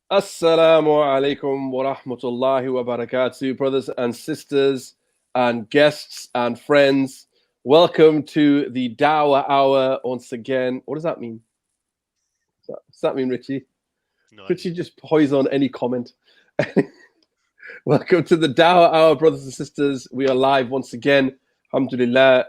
Assalamu alaikum wa rahmatullahi wa barakatuh, brothers and sisters, and guests and friends. Welcome to the Dawah Hour once again. What does that mean? Does that mean, Richie? No Richie idea. just poison any comment. Welcome to the Dawah Hour, brothers and sisters. We are live once again. Alhamdulillah.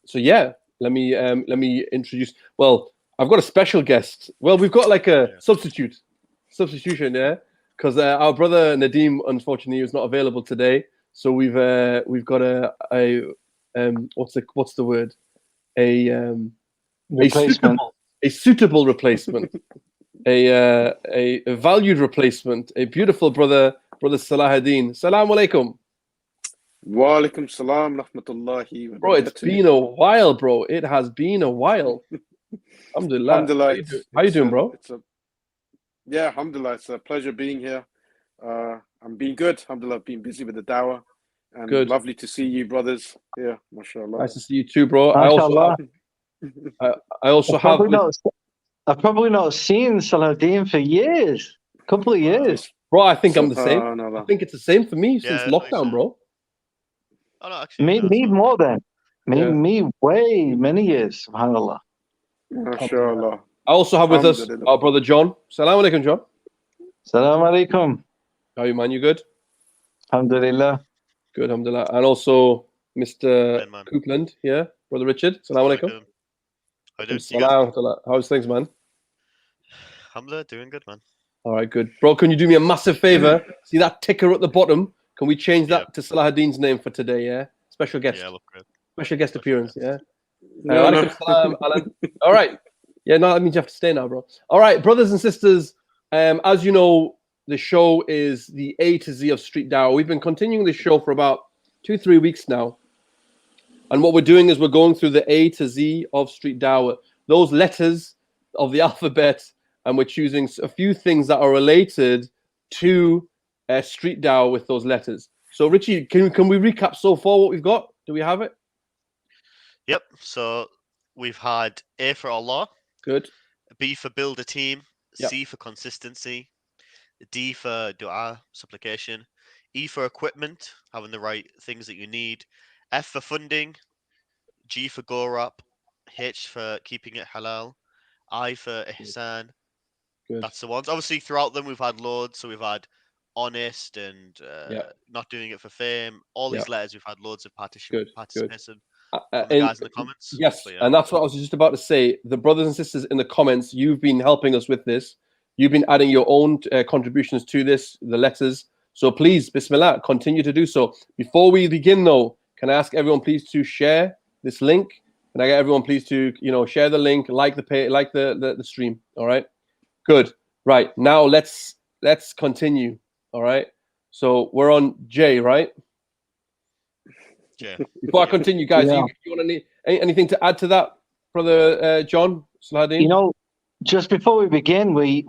So yeah, let me introduce. Well, I've got a special guest. Well, we've got like a substitution, yeah, because our brother Nadeem unfortunately was not available today. So we've got a what's the word? A Replacement. a suitable replacement. a valued replacement, a beautiful brother Salahuddin. Assalamu alaikum. Wa alaikum salam rahmatullahi wa Bro, it's barakatuh. been a while, bro. It has been a while. Alhamdulillah. Alhamdulillah. How you doing, bro? Yeah, alhamdulillah. It's a pleasure being here. I'm being good. Alhamdulillah, I've been busy with the dawah. And Good. lovely to see you brothers here, mashallah. Nice to see you too, bro. MashaAllah. I also have I've probably not seen Salahuddin for years. A couple of years. Bro, I think I'm the same. Subhanallah. I think it's the same for me since Yeah, lockdown, so. bro. Oh, no, actually, Me no, it's not. more than. Yeah. Me way many years, subhanAllah. Mashallah. I also have with us Alhamdulillah. our brother John. Assalamu alaikum, John. Assalamu alaikum. How are you, man? You good? Alhamdulillah. Good, alhamdulillah. And also Mr. Fine, man. Coupland here, brother Richard. Assalamu alaikum. How you doing? Salam. How's things, man? Alhamdulillah, doing good, man. All right, good. Bro, can you do me a massive favor? See that ticker at the bottom? Can we change that to Salahuddin's name for today, yeah? Special guest. Yeah, look good. Special guest appearance, yeah? No, no. Alaikum salam, Alan. All right. Yeah, no, that means you have to stay now, bro. All right, brothers and sisters, as you know, the show is the A to Z of Street Dawah. We've been continuing this show for about 2-3 weeks now. And what we're doing is we're going through the A to Z of Street Dawah, those letters of the alphabet, and we're choosing a few things that are related to Street Dawah with those letters. So, Richie, can we recap so far what we've got? Do we have it? Yep. So we've had A for Allah, Good. B for build a team, Yep. C for consistency, D for dua, supplication, E for equipment, having the right things that you need, F for funding, G for go up, H for keeping it halal, I for ihsan. Good. That's the ones. Obviously, throughout them, we've had loads. So we've had honest and not doing it for fame. All these letters, we've had loads of participation from the guys in the comments. Yes, So, yeah. and that's what I was just about to say. The brothers and sisters in the comments, you've been helping us with this. You've been adding your own contributions to this, the letters. So please, Bismillah, continue to do so. Before we begin, though, can I ask everyone please to share this link? Can I get everyone please to share the link, like the page, like the stream? All right, good. Right now, let's continue. All right. So we're on J, right? Yeah. Before I continue, guys, Yeah. you want anything to add to that, brother John Salahuddin? You know, just before we begin, we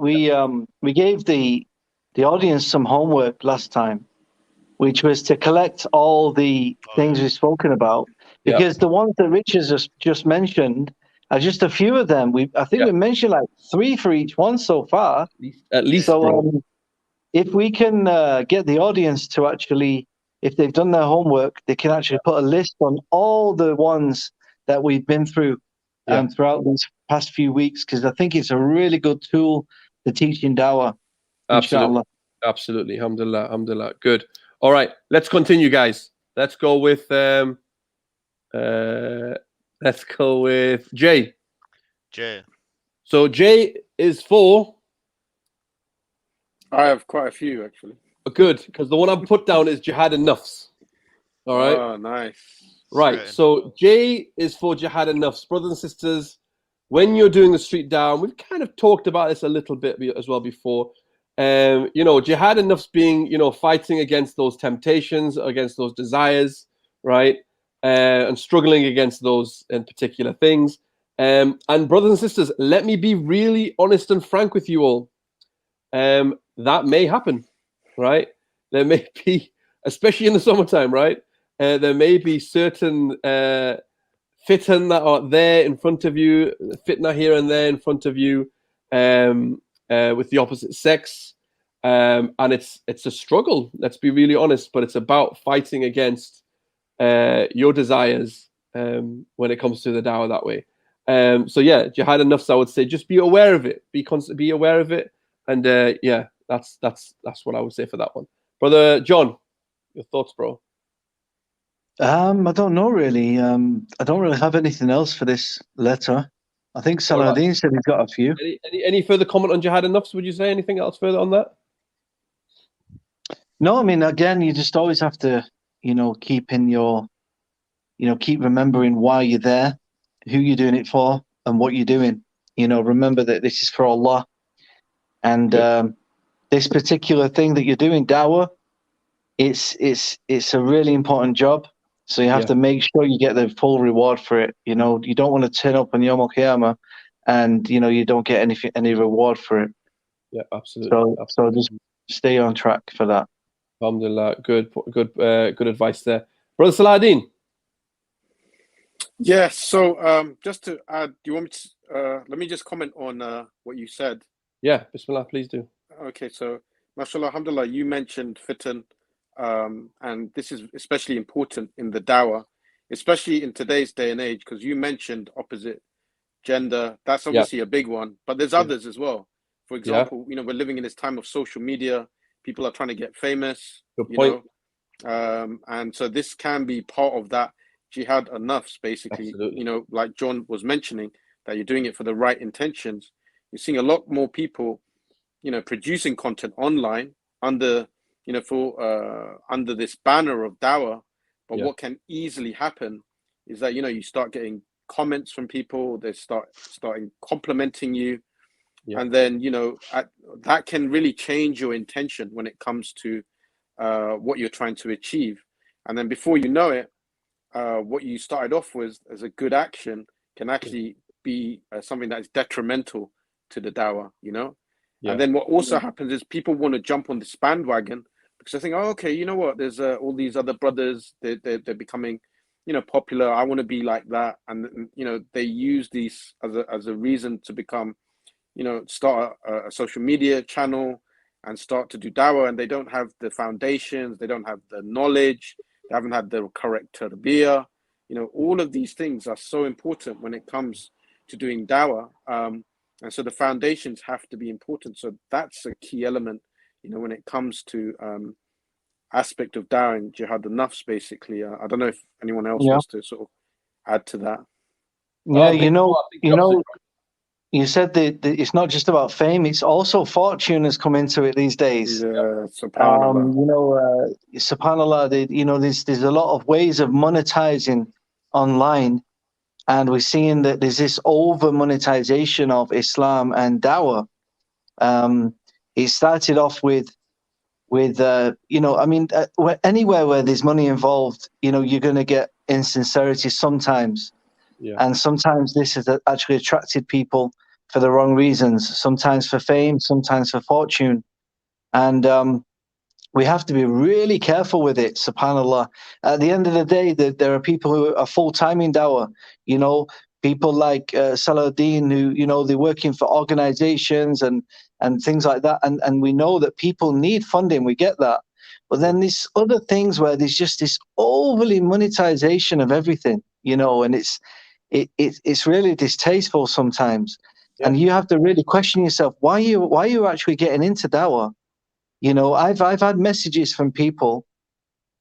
gave the audience some homework last time, which was to collect all the things we've spoken about, because the ones that Rich has just mentioned are just a few of them. I think we mentioned like 3 for each one so far. At least. So if we can get the audience to actually, if they've done their homework, they can actually put a list on all the ones that we've been through throughout these past few weeks, because I think it's a really good tool to teach in Dawah. Absolutely. Alhamdulillah. Good. All right, let's continue, guys. Let's go with J. J. So J is for. I have quite a few, actually. Good, because the one I've put down is Jihad and Nafs. All right. Oh, nice. Right. So J is for Jihad and Nafs. Brothers and sisters, when you're doing the Street Dawah, we've kind of talked about this a little bit as well before. Jihad and Nafs being, fighting against those temptations, against those desires, right? And struggling against those in particular things. And brothers and sisters, let me be really honest and frank with you all. That may happen, right? There may be, especially in the summertime, right? There may be certain fitan that are there in front of you, fitna here and there in front of you with the opposite sex. and it's a struggle. Let's be really honest, but it's about fighting against your desires when it comes to the dawah that way. So yeah, jihad and nafs, I would say, just be aware of it. Be aware of it, and yeah, that's what I would say for that one. Brother John, your thoughts, bro? I don't know really. I don't really have anything else for this letter. I think Saladin said he's got a few. Any further comment on jihad and nafs? Would you say anything else further on that? No, I mean, again, you just always have to, keep remembering why you're there, who you're doing it for, and what you're doing. Remember that this is for Allah. And this particular thing that you're doing, dawah, it's a really important job. So you have to make sure you get the full reward for it. You don't want to turn up on Yom Al-Qiyamah and, you don't get any reward for it. Yeah, absolutely. So just stay on track for that. Alhamdulillah. Good advice there. Brother Saladin. Yeah, so just to add, do you want me to, let me just comment on what you said. Yeah, Bismillah, please do. Okay, so mashallah, alhamdulillah, you mentioned fitan, and this is especially important in the dawah, especially in today's day and age, because you mentioned opposite gender. That's obviously a big one, but there's others as well. For example, we're living in this time of social media. People are trying to get famous, Good point. And so this can be part of that jihad and nafs, basically. Absolutely. Like John was mentioning, that you're doing it for the right intentions. You're seeing a lot more people, producing content online under, under this banner of dawah. But what can easily happen is that, you start getting comments from people. They starting complimenting you. Yeah. And then, that can really change your intention when it comes to what you're trying to achieve. And then before you know it, what you started off with as a good action can actually be something that is detrimental to the dawah, Yeah. And then what also happens is people want to jump on this bandwagon because they think, oh, okay, you know what? There's all these other brothers. They're becoming, popular. I want to be like that. And, they use these as a reason to become, start a social media channel and start to do dawah, and they don't have the foundations, they don't have the knowledge, they haven't had the correct tarbiyah. All of these things are so important when it comes to doing dawah. And so the foundations have to be important. So that's a key element, when it comes to aspect of dawah and jihad al-nafs, basically. I don't know if anyone else wants to sort of add to that. Yeah, you said that it's not just about fame; it's also fortune has come into it these days. Yeah, subhanallah. Subhanallah. There's a lot of ways of monetizing online, and we're seeing that there's this over monetization of Islam and dawah. It started off with anywhere where there's money involved, you're going to get insincerity sometimes. Yeah. And sometimes this has actually attracted people for the wrong reasons, sometimes for fame, sometimes for fortune. And we have to be really careful with it, subhanAllah. At the end of the day, there are people who are full-time in dawah, people like Saladin who, they're working for organizations and things like that. And we know that people need funding, we get that. But then there's other things where there's just this overly monetization of everything, and it's really distasteful sometimes. Yeah. And you have to really question yourself, why are you actually getting into dawah? I've had messages from people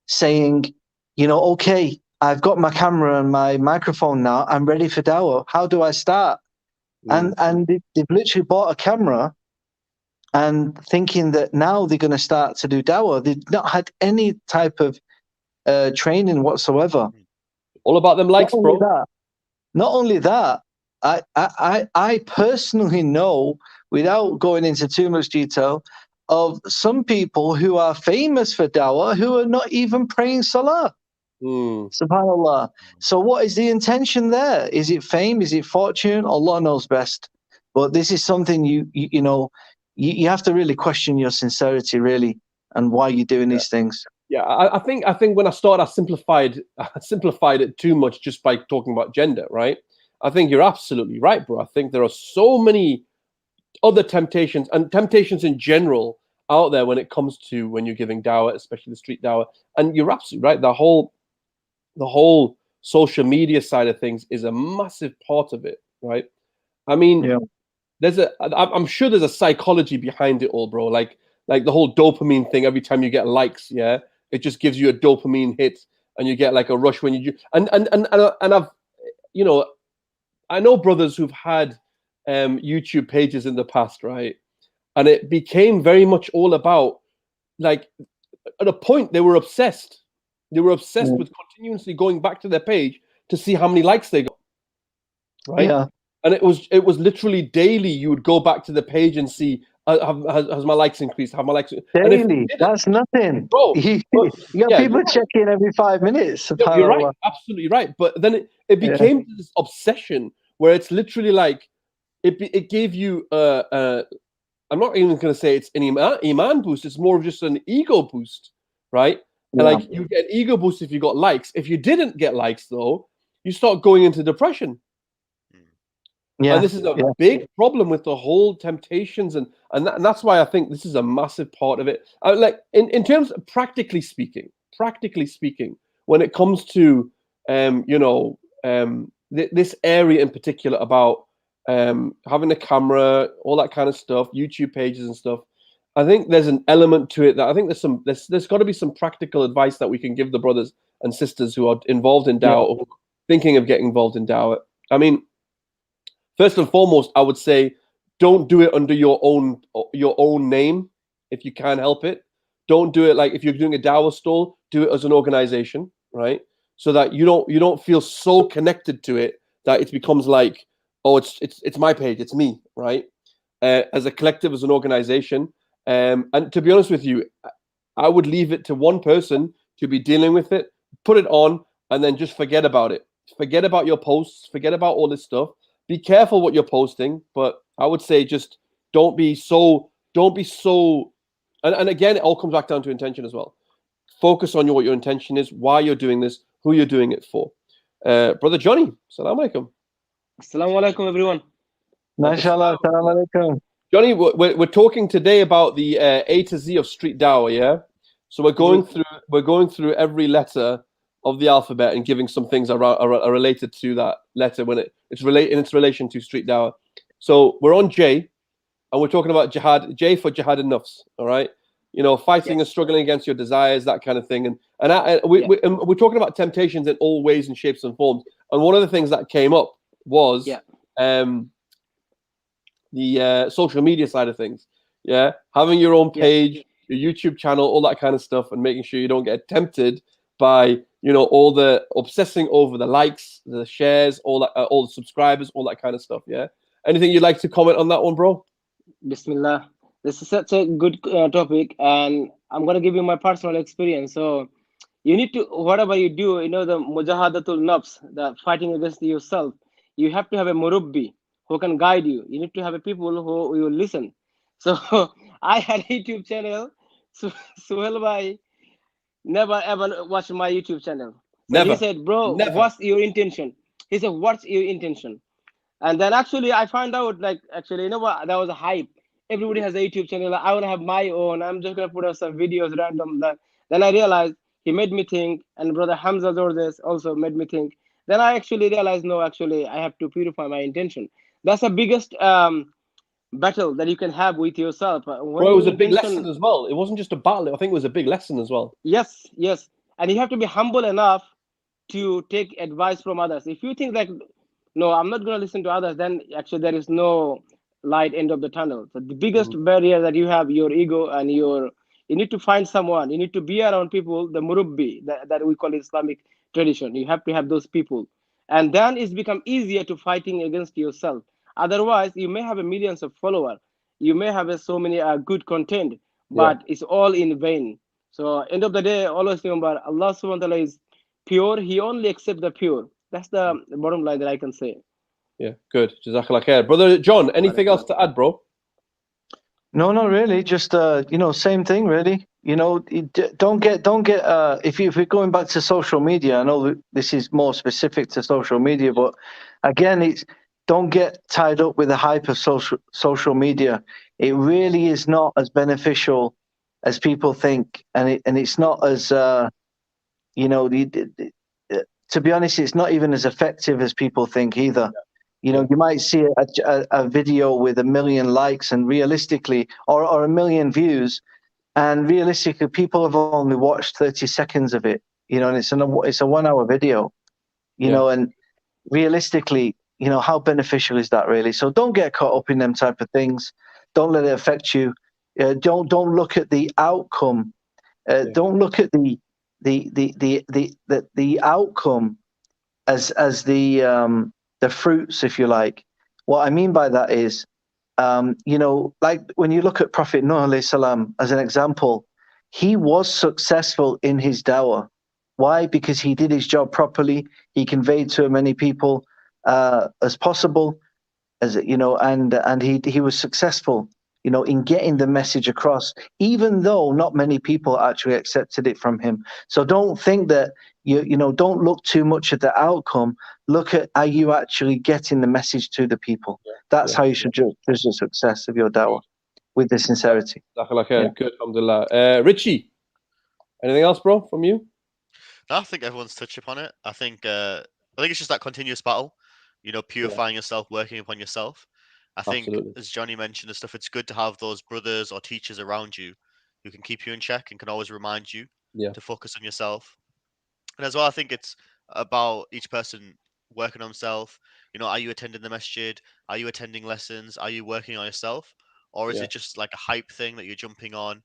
saying, okay, I've got my camera and my microphone now, I'm ready for dawah. How do I start? Mm. And they've literally bought a camera and thinking that now they're going to start to do dawah. They've not had any type of training whatsoever. All about them likes, bro. Not only that, I personally know, without going into too much detail, of some people who are famous for dawah who are not even praying salah. Subhanallah. So what is the intention there? Is it fame? Is it fortune? Allah knows best. But this is something you have to really question your sincerity, really, and why you're doing these things. Yeah, I think when I started, I simplified it too much just by talking about gender, right? I think you're absolutely right, bro. I think there are so many other temptations, and temptations in general out there when it comes to when you're giving dawah, especially the street dawah. And you're absolutely right. The whole social media side of things is a massive part of it, right? I mean, I'm sure there's a psychology behind it all, bro. Like the whole dopamine thing. Every time you get likes, yeah, it just gives you a dopamine hit, and you get like a rush when you do. And I've, you know, I know brothers who've had YouTube pages in the past, right? And it became very much all about, like, at a point they were obsessed. They were obsessed with continuously going back to their page to see how many likes they got, right? Yeah. And it was literally daily. You would go back to the page and see, has my likes increased? Have my likes daily? That's nothing, bro. You got people checking every 5 minutes. You're right, absolutely right. But then it became this obsession where it's literally like it gave you I'm not even going to say it's an iman boost. It's more of just an ego boost, right? And like you get an ego boost if you got likes. If you didn't get likes, though, you start going into depression. Yeah. And this is a big problem with the whole temptations, and that's why I think this is a massive part of it. Like in terms of practically speaking, when it comes to this area in particular about having a camera, all that kind of stuff, YouTube pages and stuff, I think there's an element to it that I think there's got to be some practical advice that we can give the brothers and sisters who are involved in Dawah or thinking of getting involved in Dawah. I mean, first and foremost, I would say don't do it under your own name if you can help it. Don't do it like if you're doing a Dawah stall, do it as an organization, right? So that you don't feel so connected to it that it becomes like, oh, it's my page, it's me, right? As a collective, as an organization. And to be honest with you, I would leave it to one person to be dealing with it, put it on, and then just forget about it. Forget about your posts, forget about all this stuff. Be careful what you're posting, but I would say just don't be so, and again, it all comes back down to intention as well. Focus on what your intention is, why you're doing this, who you're doing it for. Brother Johnny, Assalamu alaikum. Assalamu alaikum, everyone. MashaAllah, Assalamu alaikum. Johnny, we're talking today about the A to Z of street Dawah, yeah? So we're going through every letter of the alphabet and giving some things are related to that letter when it's in its relation to street Dawah. So we're on J, and we're talking about jihad. J for jihad and nafs, all right? You know, fighting and struggling against your desires, that kind of thing. And we're talking about temptations in all ways and shapes and forms. And one of the things that came up was the social media side of things. Yeah, having your own page, your YouTube channel, all that kind of stuff, and making sure you don't get tempted by all the obsessing over the likes, the shares, all the subscribers, all that kind of stuff. Yeah. Anything you'd like to comment on that one, bro? Bismillah. This is such a good topic, and I'm gonna give you my personal experience. So you need to, whatever you do, the mujahadatul nafs, the fighting against yourself, you have to have a murabbi who can guide you. You need to have a people who will listen. So I had a YouTube channel. Sohail bhai never ever watched my YouTube channel. So he said, bro, what's your intention? He said, what's your intention? And then actually I found out, like, actually, what? That was a hype. Everybody has a YouTube channel. I want to have my own. I'm just going to put out some videos random. Then I realized he made me think, and brother Hamza Zordes also made me think. Then I actually realized, no, actually, I have to purify my intention. That's the biggest battle that you can have with yourself. Well, it was a big lesson as well. It wasn't just a battle. I think it was a big lesson as well. Yes. And you have to be humble enough to take advice from others. If you think like, no, I'm not going to listen to others, then actually there is no light end of the tunnel. So the biggest barrier that you have, your ego, and you need to find someone. You need to be around people, the murabbi, that we call Islamic tradition. You have to have those people. And then it's become easier to fighting against yourself. Otherwise, you may have millions of followers. You may have so many good content, but it's all in vain. So end of the day, always remember, Allah subhanahu wa ta'ala is pure. He only accepts the pure. That's the bottom line that I can say. Yeah, good. Jazakallah khair. Brother John, anything else to add, bro? No, not really. Just same thing, really. Don't get. If we're going back to social media, I know this is more specific to social media, but again, don't get tied up with the hype of social media. It really is not as beneficial as people think, and it's not as you know, to be honest, it's not even as effective as people think either. You know, you might see a video with 1 million likes and realistically, or 1 million views, and realistically, people have only watched 30 seconds of it. You know, and it's a 1 hour video. You know, and realistically, you know, how beneficial is that really? So don't get caught up in them type of things. Don't let it affect you. Don't look at the outcome. Don't look at the outcome as the fruits, if you like. What I mean by that is, you know, like when you look at Prophet Nuh alayhi salam as an example, he was successful in his dawah. Why? Because he did his job properly. He conveyed to as many people as possible, as you know, and he was successful, you know, in getting the message across, even though not many people actually accepted it from him. So don't think that you know, don't look too much at the outcome. Look at are you actually getting the message to the people. That's how you should judge the success of your dawah, with the sincerity. Good, alhamdulillah. Richie, anything else, bro, from you? No, I think everyone's touched upon it. I think it's just that continuous battle, you know, purifying yourself, working upon yourself. I think, as Johnny mentioned and stuff, it's good to have those brothers or teachers around you who can keep you in check and can always remind you to focus on yourself. And as well, I think it's about each person working on himself. You know, are you attending the masjid? Are you attending lessons? Are you working on yourself? Or is it just like a hype thing that you're jumping on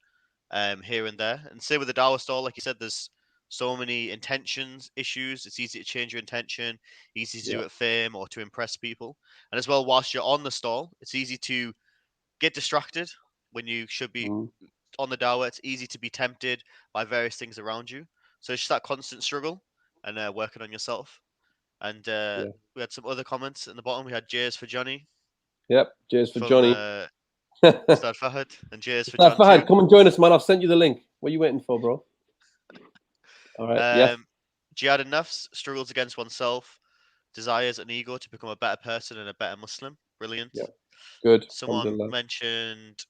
here and there? And say with the Dawah stall, like you said, there's so many intentions issues. It's easy to change your intention, easy to do it fame or to impress people. And as well, whilst you're on the stall, it's easy to get distracted when you should be on the Dawah. It's easy to be tempted by various things around you. So it's just that constant struggle and working on yourself. And we had some other comments in the bottom. We had J's for Johnny. Yep, J's for Johnny. Ustad Fahad and J's for John Fahad, too. come and join us, man. I've sent you the link. What are you waiting for, bro? All right. Jihad and Nafs struggles against oneself, desires an ego to become a better person and a better Muslim. Brilliant. Yeah. Good. Someone mentioned.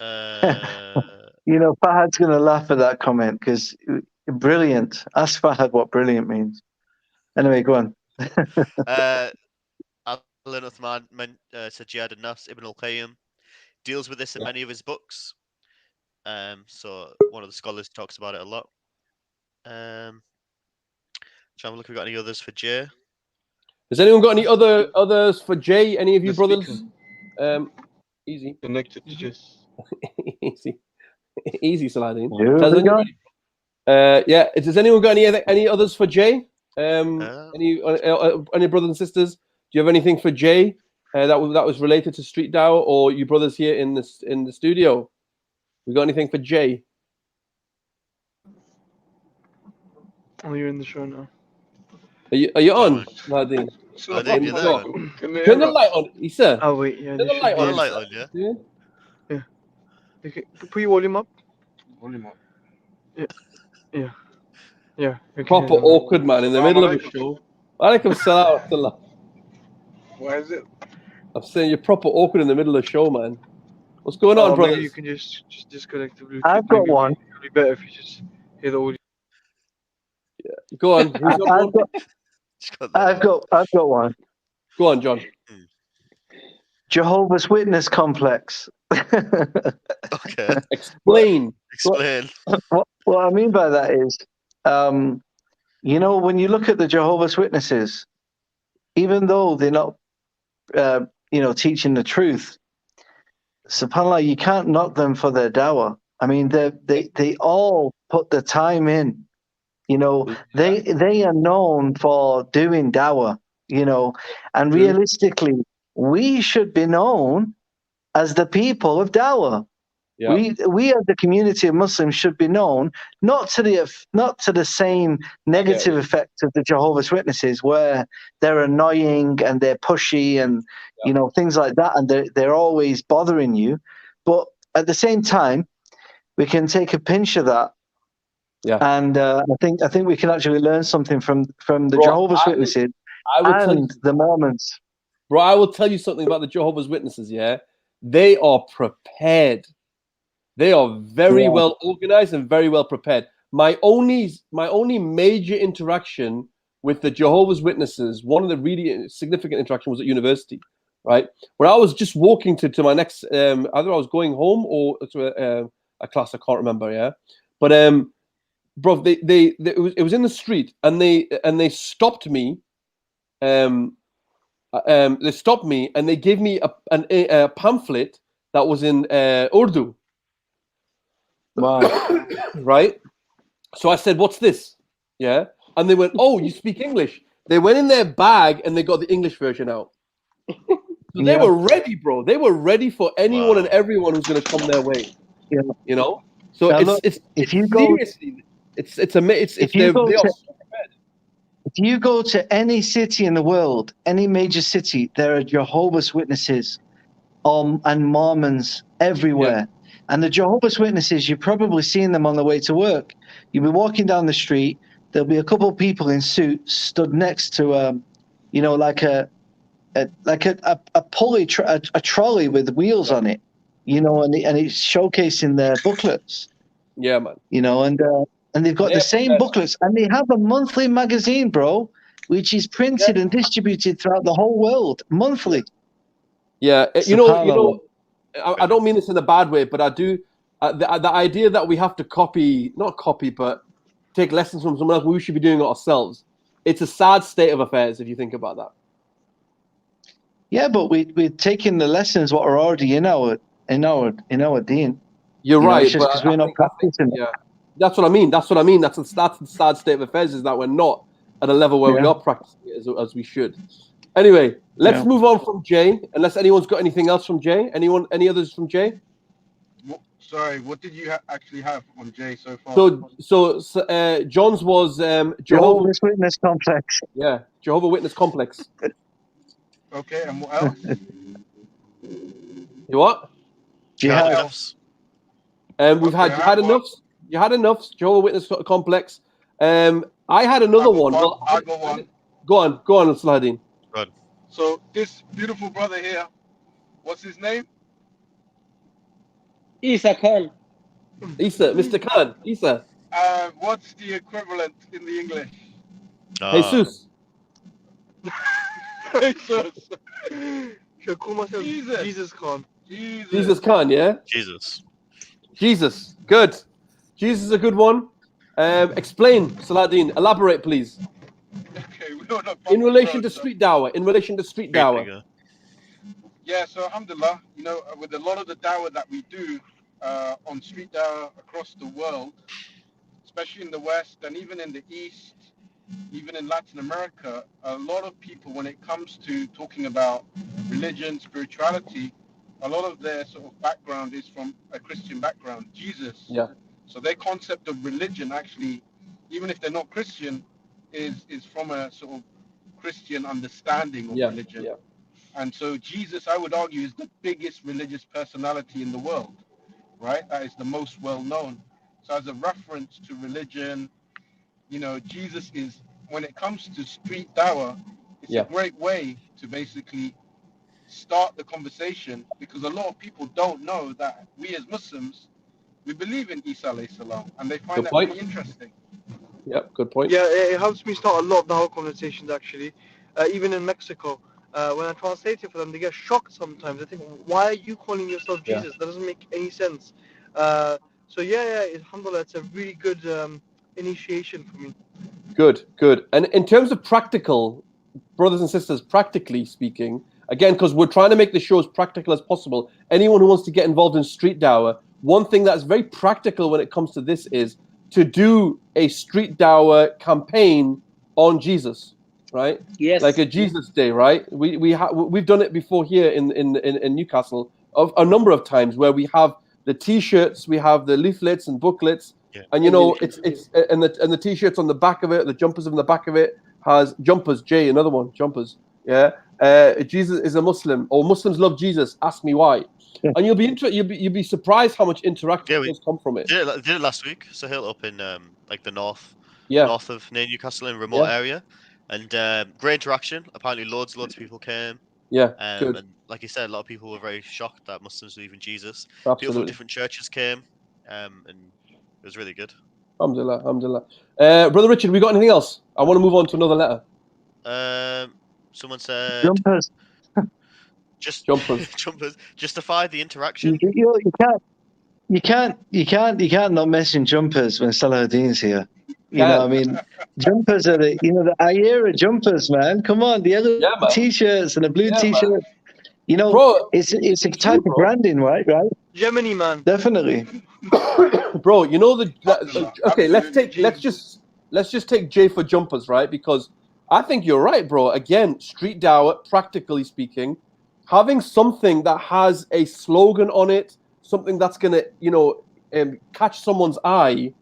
You know, Fahad's going to laugh at that comment because brilliant. Ask Fahad what brilliant means. Anyway, go on. Alan Uthman said Jihad and Nafs. Ibn al-Qayyim deals with this in many of his books. So one of the scholars talks about it a lot. Trying to look if we've got any others for Jay. Has anyone got any others for Jay? Any of you brothers? Easy. Connected to this. Easy, Saladin. Yeah. Has anyone got any others for Jay? Any brothers and sisters? Do you have anything for Jay that was related to Street Dawah, or you brothers here in the studio? We got anything for Jay? Oh, you're in the show now. Are you on, Nadeem? Nadeem, you're there. Turn the light on, Issa. Oh wait, yeah. Turn the light on. Yeah. Okay. Put your volume up. Volume up. Yeah. Proper awkward, man, in the middle of a show. Alaikum salam. Why is it? I'm saying you're proper awkward in the middle of the show, man. What's going on, brothers? Maybe you can just disconnect the Bluetooth. I've got one. It'll be better if you just hear the audio. Yeah. Go on. I've got one. Go on, John. Jehovah's Witness complex. Okay. Explain. What I mean by that is, you know, when you look at the Jehovah's Witnesses, even though they're not, teaching the truth, subhanAllah, you can't knock them for their dawah. I mean, they all put the time in. You know, they are known for doing dawah. You know, and realistically, we should be known as the people of dawah. Yeah. We as the community of Muslims should be known not to the same negative effect of the Jehovah's Witnesses, where they're annoying and they're pushy and things like that, and they're always bothering you. But at the same time, we can take a pinch of that. Yeah. And I think we can actually learn something from the Jehovah's Witnesses and the Mormons. Bro, I will tell you something about the Jehovah's Witnesses. Yeah, they are prepared. They are very Yeah. well organized and very well prepared. My only major interaction with the Jehovah's Witnesses, one of the really significant interactions was at university, right? Where I was just walking to my next, either I was going home or to a class, I can't remember, yeah. But bro, it was in the street, and they stopped me. They stopped me and they gave me a pamphlet that was in Urdu. Wow. Right? So I said, "What's this?" Yeah, and they went, "Oh, you speak English." They went in their bag and they got the English version out. So they Yeah. were ready, bro. They were ready for anyone and Wow. everyone who's going to come their way. Yeah. You know. So Now, look, it's if you go seriously, it's if you go they are to so prepared. if you go to any city in the world, any major city, there are Jehovah's Witnesses and Mormons everywhere. And the Jehovah's Witnesses, you've probably seen them on the way to work. You'll be walking down the street, there'll be a couple of people in suits stood next to like a pulley, a trolley with wheels on it, and it's showcasing their booklets, Yeah, man. and they've got They're the same prepared. booklets, and they have a monthly magazine, bro, which is printed and distributed throughout the whole world monthly. Yeah, SubhanAllah. I don't mean this in a bad way, but I do. The idea that we have to not copy, but take lessons from someone else, we should be doing it ourselves. It's a sad state of affairs if you think about that. Yeah, but we're taking the lessons what are already in our deen. You're right, it's just but because we're not practicing. yeah, that's what I mean. That's the sad state of affairs, is that we're not at a level where we Yeah. are practicing it as we should. Anyway, let's Yeah. move on from Jay. Unless anyone's got anything else from Jay. Any others from Jay? Sorry, what did you actually have on Jay so far? So John's was Jehovah's Witness complex. Yeah, Jehovah Witness complex. Okay, and what else? You what? Jihad. Else? We've had you had enough Jehovah Witness complex. I had another one. I got one. Go on, Saladin. Good. So this beautiful brother here, what's his name? Isa Khan. Isa, Mr. Khan, Isa. What's the equivalent in the English? Jesus. Jesus. Jesus Khan. Jesus Khan, yeah? Jesus. Good. Jesus is a good one. Explain, Saladin. Elaborate, please. Okay, we don't know. In relation to street dawah. Yeah, so alhamdulillah, with a lot of the dawah that we do on street dawah across the world, especially in the West and even in the East, even in Latin America, a lot of people, when it comes to talking about religion, spirituality, a lot of their sort of background is from a Christian background, Jesus. Yeah. So their concept of religion actually, even if they're not Christian, is from a sort of Christian understanding of religion. Yeah. And so Jesus, I would argue, is the biggest religious personality in the world, right? That is the most well-known. So as a reference to religion, Jesus is, when it comes to street dawah, it's a great way to basically start the conversation, because a lot of people don't know that we as Muslims, we believe in Isa alayhi salam, and they find that really interesting. Yep, good point. Yeah, it helps me start a lot of the whole conversations actually. Even in Mexico, when I translate it for them, they get shocked sometimes. They think, why are you calling yourself Jesus? That doesn't make any sense. So alhamdulillah, it's a really good initiation for me. Good. And in terms of practical, brothers and sisters, practically speaking, again, because we're trying to make the show as practical as possible, anyone who wants to get involved in street dawah, one thing that's very practical when it comes to this is to do a street dawah campaign on Jesus, right? Yes. Like a Jesus Day, right? We've done it before here in Newcastle a number of times, where we have the T-shirts, we have the leaflets and booklets, and it's and the T-shirts on the back of it, the jumpers on the back of it has jumpers. Jay, another one, jumpers. Yeah, Jesus is a Muslim, or Muslims love Jesus. Ask me why. And you'll be surprised how much interaction has come from it. Did it last week. Sohail up in like the north of near Newcastle, in a remote area, and great interaction. Apparently, loads of people came. Yeah, good. And like you said, a lot of people were very shocked that Muslims believe in Jesus. People from Absolutely. different churches came, and it was really good. Alhamdulillah, alhamdulillah. Brother Richard, we got anything else? I want to move on to another letter. Someone said Jumpers. just Jumpers. jumpers justify the interaction. You can't not mention jumpers when Salahuddin's here. You know, I mean, jumpers are the Ayera jumpers, man. Come on, the other Yeah, man. t-shirts and the blue Yeah, t-shirt. man. You know, Bro, it's a true, type of bro. branding, right? Gemini, man. Definitely. Bro, you know okay, Absolutely, let's just take J for jumpers, right? Because I think you're right, bro. Again, street dawah, practically speaking, having something that has a slogan on it, something that's gonna, catch someone's eye.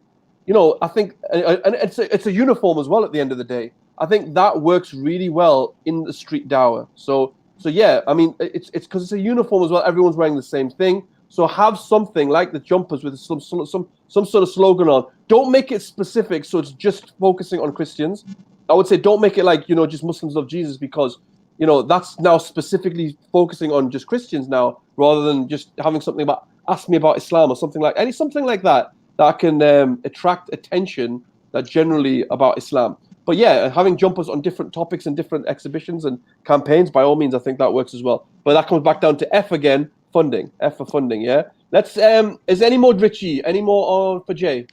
I think, and it's a uniform as well. At the end of the day, I think that works really well in the street dawah. So yeah, I mean, it's because it's a uniform as well. Everyone's wearing the same thing. So have something like the jumpers with some sort of slogan on. Don't make it specific, so it's just focusing on Christians. I would say don't make it like just Muslims love Jesus, because that's now specifically focusing on just Christians now, rather than just having something about ask me about Islam or something like that can attract attention that generally about Islam. But yeah, having jumpers on different topics and different exhibitions and campaigns, by all means, I think that works as well. But that comes back down to F again. Funding. F for funding, yeah. Let's is there any more Richie? Any more on for J?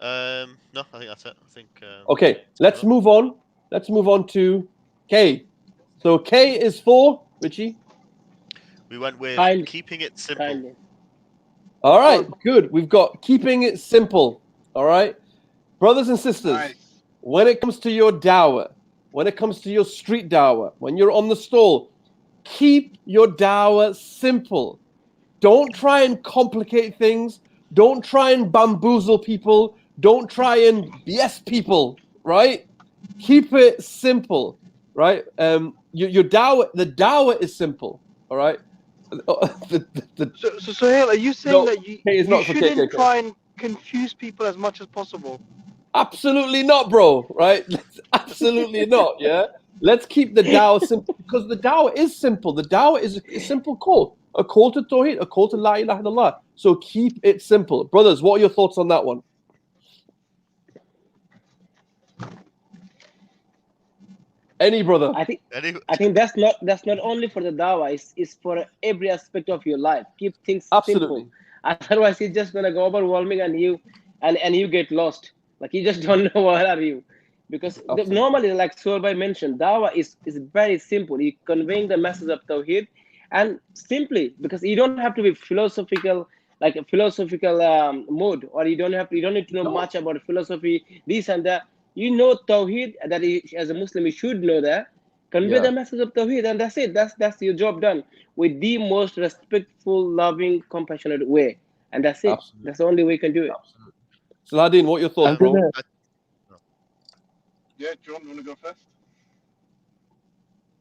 No, I think that's it. I think okay, let's move on. Let's move on to K. So K is for Richie. We went with keeping it simple. Kindly. All right, good. We've got keeping it simple. All right. Brothers and sisters, Nice. when it comes to your dawah, when it comes to your street dawah, when you're on the stall, keep your dawah simple. Don't try and complicate things. Don't try and bamboozle people. Don't try and BS people, right? Keep it simple, right? Your dawah, the dawah is simple, all right? So Sohail, are you saying that you shouldn't try and confuse people as much as possible? Absolutely not, bro, right? Absolutely not, yeah? Let's keep the dawah simple, because the dawah is simple. The dawah is a simple call. A call to Tawheed, a call to La ilaha illallah. So keep it simple. Brothers, what are your thoughts on that one? Any brother? I think that's not only for the dawah, it's for every aspect of your life. Keep things simple. Otherwise it's just gonna go overwhelming and you get lost. Like you just don't know where are you. Because normally, like Sohail mentioned, dawah is very simple. You're conveying the message of Tawheed, and simply, because you don't have to be philosophical, like a philosophical mode, or you don't need to know much about philosophy, this and that. You know Tawheed, that as a Muslim you should know that. Convey the message of Tawheed, and that's it. That's your job done with the most respectful, loving, compassionate way, and that's it. Absolutely. That's the only way you can do it. Saladin, what are your thoughts, bro? Yeah, John, you want to go first?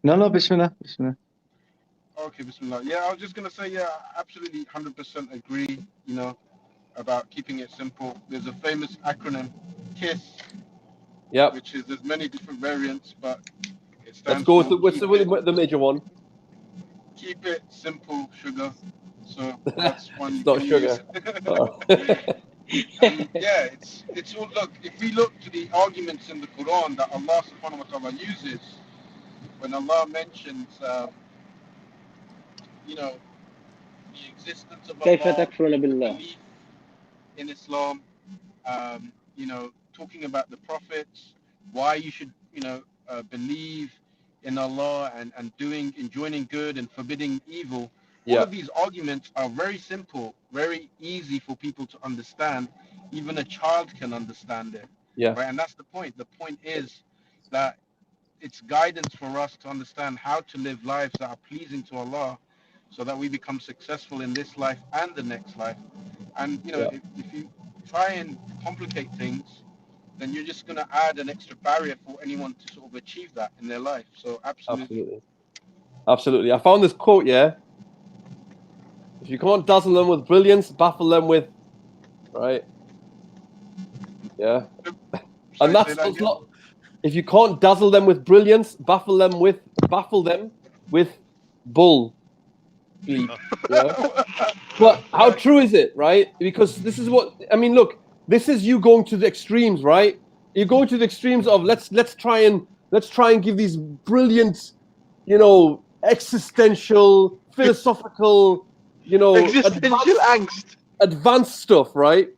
No, Bismillah. Okay, Bismillah. Yeah, I was just going to say, yeah, absolutely 100% agree, about keeping it simple. There's a famous acronym, KISS, which is, there's many different variants, but it stands for... Let's go with the major one. Keep it simple, sugar. So that's one you not can sugar. Yeah, it's all, look, if we look to the arguments in the Quran that Allah subhanahu wa ta'ala uses, when Allah mentions, the existence of Allah, belief in Islam, talking about the prophets, why you should, believe in Allah and enjoining good and forbidding evil. All of these arguments are very simple, very easy for people to understand. Even a child can understand it. Yeah. Right? And that's the point. The point is that it's guidance for us to understand how to live lives that are pleasing to Allah, so that we become successful in this life and the next life. And if you try and complicate things, then you're just going to add an extra barrier for anyone to sort of achieve that in their life. So absolutely. I found this quote, if you can't dazzle them with brilliance, baffle them with, right? Yeah. And that's if you can't dazzle them with brilliance, baffle them with bull bleep. Yeah. But how true is it, right? Because this is what I mean. Look, this is you going to the extremes, right? You're going to the extremes of let's try and give these brilliant, existential, philosophical, Existential angst. advanced stuff, right?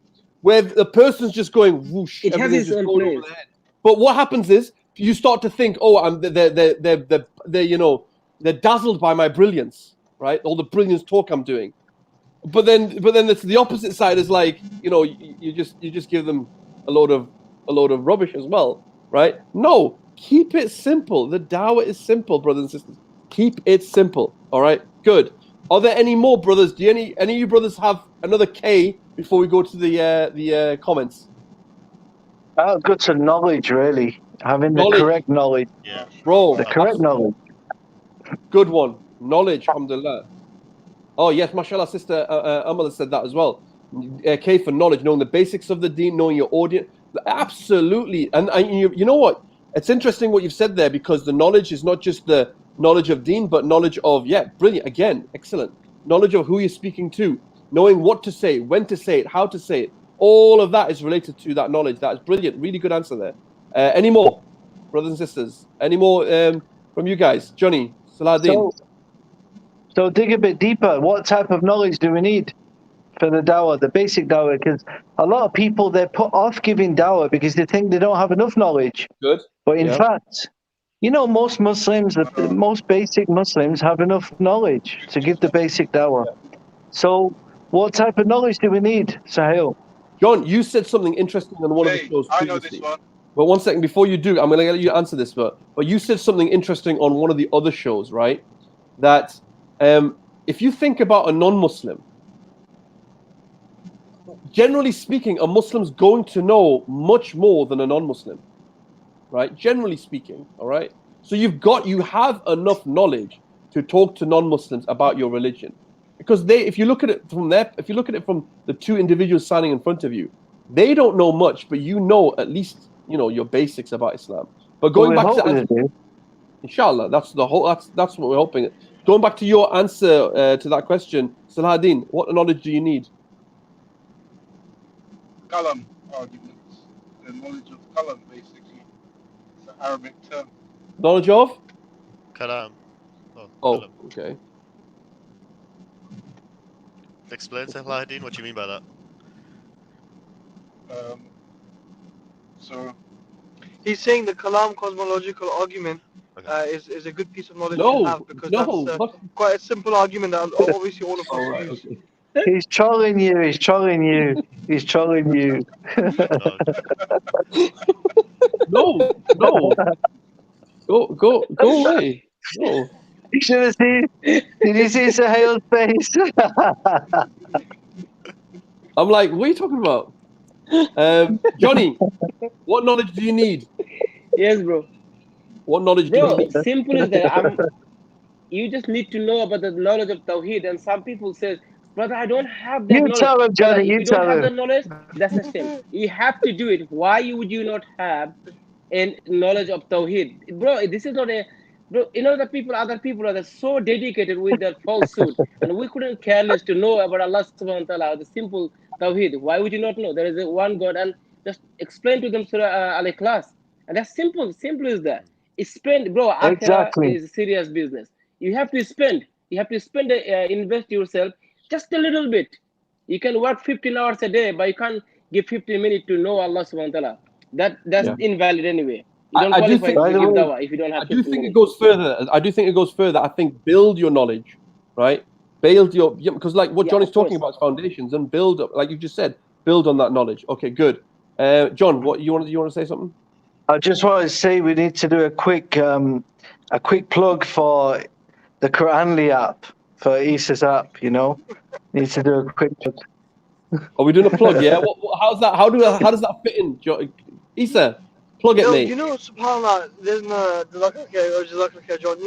Where the person's just going whoosh, It has everything's its just own going over place. their head. But what happens is you start to think, oh, they're dazzled by my brilliance, right? All the brilliance talk I'm doing. But then it's the opposite side is like, you just give them a load of rubbish as well, right? No, keep it simple. The dawah is simple, brothers and sisters. Keep it simple. All right, good. Are there any more brothers? Do any of you brothers have another K before we go to the comments? Good to knowledge, really. Having the Knowledge. correct knowledge. Yeah. Bro, The correct knowledge. good one. Knowledge, alhamdulillah. Oh yes, mashallah, sister Amal said that as well. K for knowledge, knowing the basics of the deen, knowing your audience. Absolutely. And you know what? It's interesting what you've said there, because the knowledge is not just the knowledge of deen, but knowledge of, brilliant. Again, excellent. Knowledge of who you're speaking to, knowing what to say, when to say it, how to say it. All of that is related to that knowledge. That is brilliant. Really good answer there. Any more, brothers and sisters? Any more from you guys? Johnny, Salahuddin. So dig a bit deeper. What type of knowledge do we need for the dawah, the basic dawah? Because a lot of people, they're put off giving dawah because they think they don't have enough knowledge. Good. But in fact, most Muslims, the most basic Muslims have enough knowledge to give the basic dawah. So what type of knowledge do we need, Sohail? John, you said something interesting on one of the shows previously. I know this one. But 1 second, before you do, I'm going to let you answer this. But you said something interesting on one of the other shows, right? That if you think about a non-Muslim, generally speaking, a Muslim's going to know much more than a non-Muslim, right? Generally speaking, all right? So you have enough knowledge to talk to non-Muslims about your religion. Because if you look at it from the two individuals standing in front of you, they don't know much, but you know at least your basics about Islam. But going back to inshallah, that's what we're hoping. Going back to your answer to that question, Salahuddin, what knowledge do you need? Kalam arguments. The knowledge of kalam, basically. It's an Arabic term. Knowledge of? Kalam. Oh, kalam. okay. Explain, Salahuddin, what do you mean by that? So he's saying the kalam cosmological argument is a good piece of knowledge to have, because that's quite a simple argument that obviously all of us use. Okay. He's trolling you. He's trolling you. He's trolling you. No. Go away. No. You should have seen. Did you see Sohail's face? I'm like, what are you talking about? Johnny, what knowledge do you need? Yes, bro. What knowledge do you need? Simple is that you just need to know about the knowledge of Tawheed. And some people say, brother, I don't have that knowledge. You tell him, Johnny. If you don't have the knowledge, that's the same. You have to do it. Why would you not have a knowledge of Tawheed? Bro, this is not a... Bro, other people are so dedicated with their falsehood. And we couldn't care less to know about Allah subhanahu wa ta'ala, the simple Tawheed. Why would you not know? There is one God, and just explain to them Surah Al-Ikhlas. And that's simple. Simple as that. Spend, bro, exactly. is serious business. You have to spend. You have to spend, invest yourself just a little bit. You can work 15 hours a day, but you can't give 15 minutes to know Allah subhanahu wa ta'ala. That's invalid anyway. You don't qualify to give dawah if you don't have. I do think it goes further. I think build your knowledge, right? Build your, because like what John is talking about is foundations, and build up, like you just said, build on that knowledge. Okay, good. John, what you want to say something? I just want to say we need to do a quick plug for the Quranly app, for Issa's app. Need to do a quick plug. Are we doing a plug? Yeah. How's that? How does that fit in, Issa? Plug it, mate. SubhanAllah, there's no John.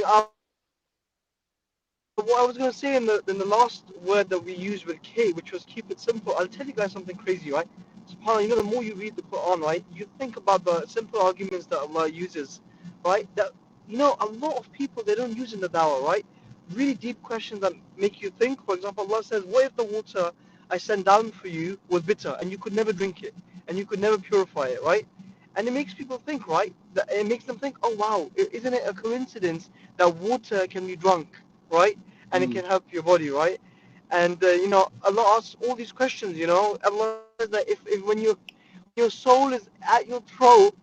What I was going to say in the last word that we used with K, which was keep it simple, I'll tell you guys something crazy, right? SubhanAllah, the more you read the Quran, right, you think about the simple arguments that Allah uses, right? That, a lot of people, they don't use in the dawah, right? really deep questions that make you think. For example, Allah says, what if the water I sent down for you was bitter and you could never drink it and you could never purify it, right? And it makes people think, right? That it makes them think, oh wow, isn't it a coincidence that water can be drunk, right? And it can help your body, right? And Allah asks all these questions. Allah says that if when your soul is at your throat,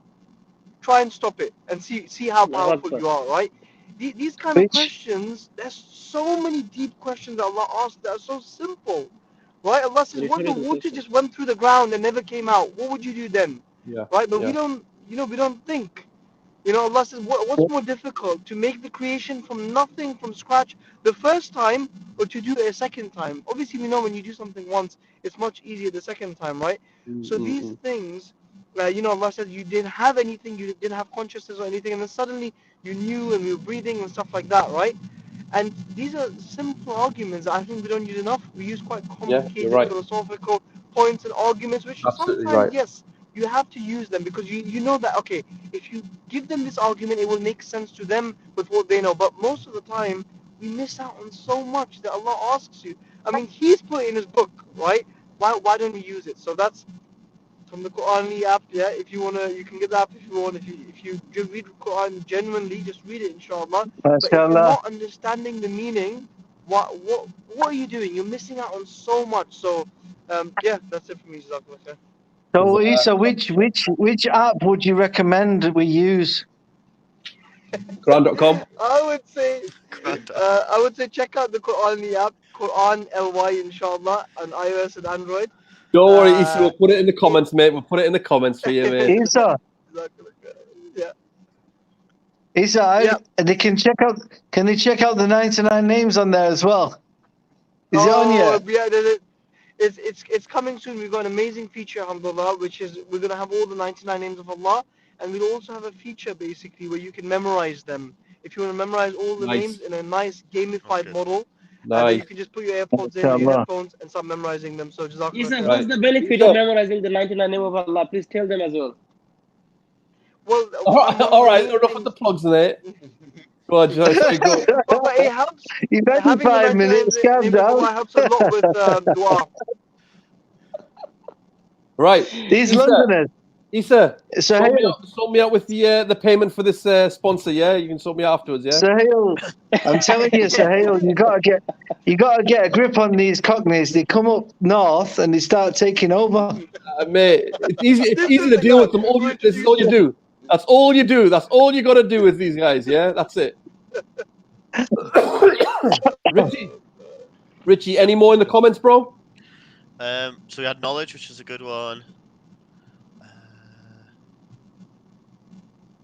try and stop it and see how powerful you are, right? These kind of questions, there's so many deep questions that Allah asks that are so simple, right? Allah says, what if the water just went through the ground and never came out? What would you do then? Yeah. Right? But we don't, we don't think. Allah says, what's more difficult, to make the creation from nothing, from scratch, the first time, or to do it a second time? Obviously, we know when you do something once, it's much easier the second time, right? So these things, Allah says, you didn't have anything, you didn't have consciousness or anything, and then suddenly you knew and we were breathing and stuff like that, right? And these are simple arguments that I think we don't use enough. We use quite complicated philosophical points and arguments, which Absolutely sometimes, right. yes, you have to use them because you know that, okay, if you give them this argument, it will make sense to them with what they know. But most of the time, we miss out on so much that Allah asks you. I mean, He's put it in His book, right? Why don't we use it? So that's from the Quran app. Yeah, if you wanna, you can get the app if you want. If you read Quran genuinely, just read it, inshallah. But if you're not understanding the meaning, what are you doing? You're missing out on so much. So, yeah, that's it for me. Jazakallah khair. So, Isa, which app would you recommend we use? Quran.com. I would say check out the Quran app, Quran LY, inshallah, on iOS and Android. Don't worry, Isa, we'll put it in the comments, mate. We'll put it in the comments for you, mate. Isa. Yeah. Isa, they can check out. Can they check out the 99 names on there as well? Is it on yet? Yeah, it's coming soon. We've got an amazing feature, alhamdulillah, which is we're gonna have all the 99 names of Allah, and we'll also have a feature basically where you can memorize them. If you want to memorize all the names in a nice gamified model, and then you can just put your AirPods in, your headphones, and start memorizing them. So, Jazakallah. Isa, what's the benefit of memorizing the 99 name of Allah? Please tell them as well. Well, all right, enough of the plugs, mate. Go on, Joe. Go. But it helps. You've had 5 minutes. Calm down. Helps a lot with dua. Right, these Londoners. Isa, sort me out with the payment for this sponsor. Yeah, you can sort me out afterwards. Yeah, Sohail, I'm telling you, Sohail, you gotta get a grip on these cockneys. They come up north and they start taking over. Mate, it's easy to deal with them. This is all you do. That's all you do. That's all you got to do with these guys. Yeah, that's it. Richie, any more in the comments, bro? So we had knowledge, which is a good one.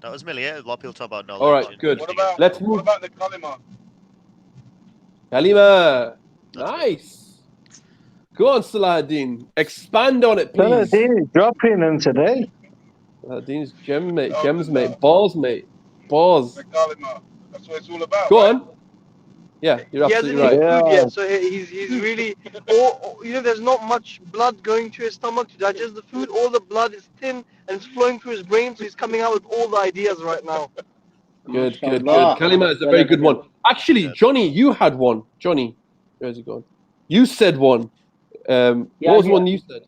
That was Millie. A lot of people talk about knowledge. All right, good. Let's move. What about the kalima? Kalima, nice. Go on, Salahuddin. Expand on it, please. Salahuddin is dropping them today. Salahuddin's gems, mate. Balls, mate. Balls. The kalima. That's what it's all about. Go on. Yeah, you're absolutely right. Food yet, so he's really, there's not much blood going to his stomach to digest the food. All the blood is thin and it's flowing through his brain, so he's coming out with all the ideas right now. Good. Kalima is a very good one. Actually, Johnny, you had one. Johnny, where's he gone? You said one. What was the one you said?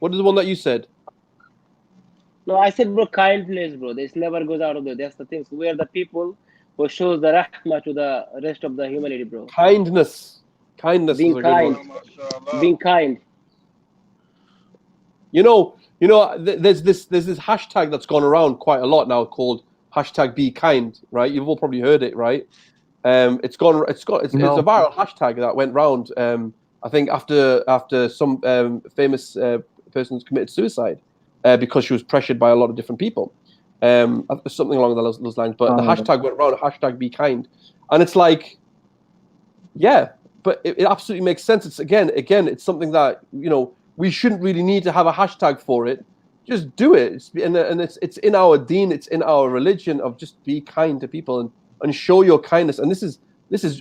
What is the one that you said? No, I said, bro, kindness, bro. This never goes out of there. That's the thing. So we are the people who shows the rahmah to the rest of the humanity, bro. Kindness. Being kind. Being kind. There's this hashtag that's gone around quite a lot now called hashtag be kind, right? You've all probably heard it, right? It's a viral hashtag that went round. I think after some famous persons committed suicide because she was pressured by a lot of different people. Something along those lines. But the hashtag went around, hashtag be kind. And it's like, yeah, but it absolutely makes sense. It's again, it's something that, we shouldn't really need to have a hashtag for it. Just do it. It's in our deen, it's in our religion of just be kind to people and show your kindness. And this is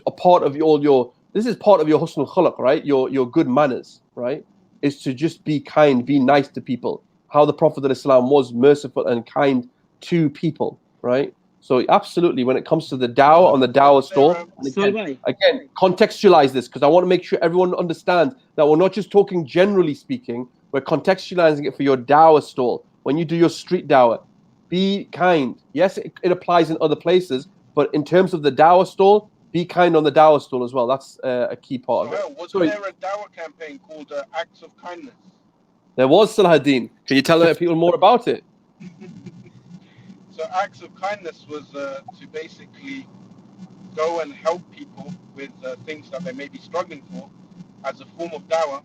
a part of this is part of your husnul khuluq, right? Your good manners, right? Is to just be kind, be nice to people. How the Prophet ﷺ was merciful and kind to people, right? So absolutely, when it comes to the Dawah on the Dawah store, and again, contextualize this because I want to make sure everyone understands that we're not just talking generally speaking, we're contextualizing it for your Dawah stall. When you do your street Dawah, be kind. Yes, it applies in other places, but in terms of the Dawah stall, be kind on the Dawah stall as well. That's a key part of it. Wasn't there a Dawah campaign called Acts of Kindness? There was, Salahuddin. Can you tell people more about it? So Acts of Kindness was to basically go and help people with things that they may be struggling for as a form of dawah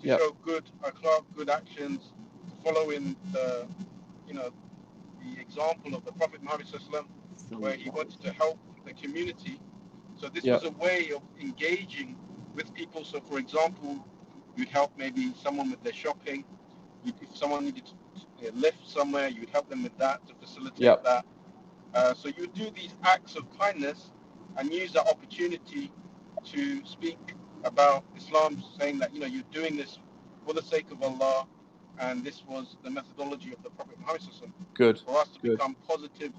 to show good akhlaq, good actions, to follow in the, the example of the Prophet Muhammad Sallallahu Alaihi Wasallam, where he wanted to help the community. So this was a way of engaging with people. So for example, you'd help maybe someone with their shopping. If someone needed to lift somewhere, you'd help them with that to facilitate that. So you do these acts of kindness and use that opportunity to speak about Islam, saying that you're doing this for the sake of Allah, and this was the methodology of the Prophet Muhammad Good. For us to become positive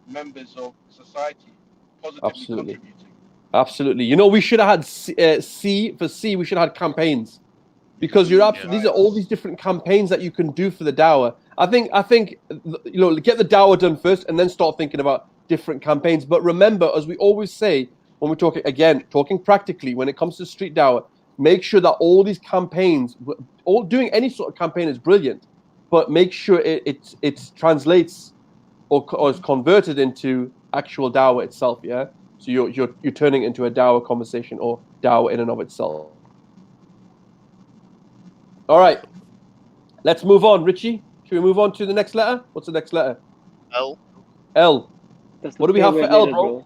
members of society, positively contributing. Absolutely. We should have had C for C. We should have had campaigns. Because these are all these different campaigns that you can do for the Dawah. I think get the Dawah done first and then start thinking about different campaigns. But remember, as we always say when we're talking practically, when it comes to street Dawah, make sure that all these campaigns, doing any sort of campaign is brilliant, but make sure it translates or is converted into actual Dawah itself. Yeah. So you're turning it into a Dawah conversation or Dawah in and of itself. All right, let's move on. Richie, should we move on to the next letter? What's the next letter? L. L. What do we have for L, bro?